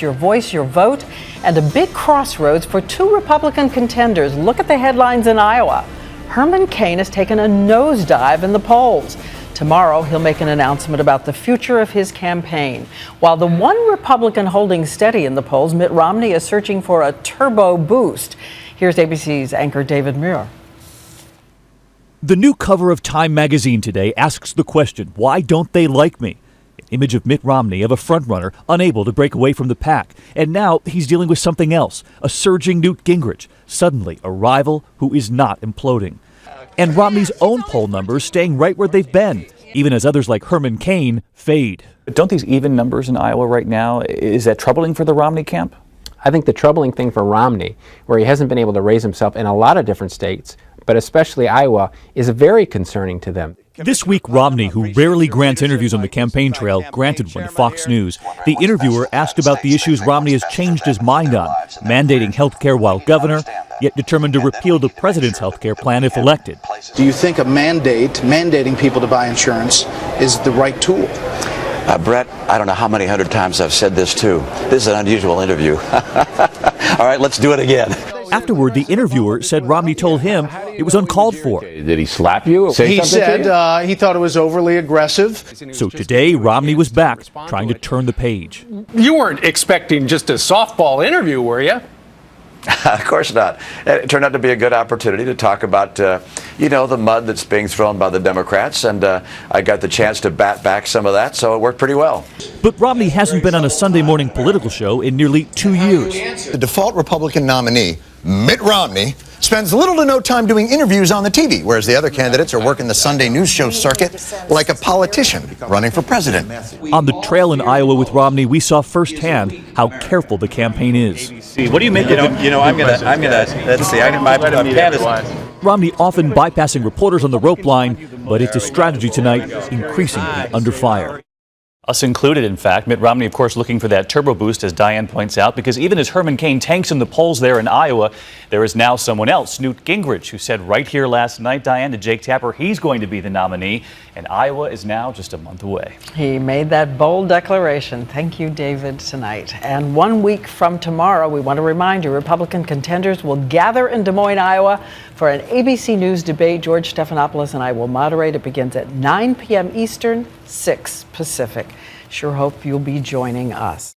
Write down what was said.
Your voice, your vote, and a big crossroads for two Republican contenders. Look at the headlines in Iowa. Herman Cain has taken a nosedive in the polls. Tomorrow, he'll make an announcement about the future of his campaign. While the one Republican holding steady in the polls, Mitt Romney, is searching for a turbo boost. Here's ABC's anchor David Muir. The new cover of Time magazine today asks the question, why don't they like me? An image of Mitt Romney, of a frontrunner, unable to break away from the pack. And now he's dealing with something else, a surging Newt Gingrich, suddenly a rival who is not imploding. And Romney's own poll numbers staying right where they've been, even as others like Herman Cain fade. Don't these even numbers in Iowa right now, is that troubling for the Romney camp? I think the troubling thing for Romney, where he hasn't been able to raise himself in a lot of different states, but especially Iowa, is very concerning to them. This week, Romney, who rarely grants interviews on the campaign trail, granted one to Fox News. The interviewer asked about the issues Romney has changed his mind on, mandating health care while governor, yet determined to repeal the president's health care plan if elected. Do you think a mandating people to buy insurance is the right tool? Brett, I don't know how many hundred times I've said this too. This is an unusual interview. All right, let's do it again. Afterward, the interviewer said Romney told him it was uncalled for. Did he slap you? He said he thought it was overly aggressive. So today, Romney was back, trying to turn the page. You weren't expecting just a softball interview, were you? Of course not. It turned out to be a good opportunity to talk about, the mud that's being thrown by the Democrats, and I got the chance to bat back some of that, so it worked pretty well. But Romney hasn't been on a Sunday morning political show in nearly 2 years. The default Republican nominee, Mitt Romney, spends little to no time doing interviews on the TV, whereas the other candidates are working the Sunday news show circuit like a politician running for president. On the trail in Iowa with Romney, we saw firsthand how careful the campaign is. What do you make of it? Let's see, my pen is... Romney often bypassing reporters on the rope line, but it's a strategy tonight increasingly under fire. Us included, in fact. Mitt Romney, of course, looking for that turbo boost, as Diane points out, because even as Herman Cain tanks in the polls there in Iowa, there is now someone else, Newt Gingrich, who said right here last night, Diane, to Jake Tapper, he's going to be the nominee, and Iowa is now just a month away. He made that bold declaration. Thank you, David, tonight. And 1 week from tomorrow, we want to remind you, Republican contenders will gather in Des Moines, Iowa for an ABC News debate. George Stephanopoulos and I will moderate. It begins at 9 p.m. Eastern, 6 Pacific. Sure hope you'll be joining us.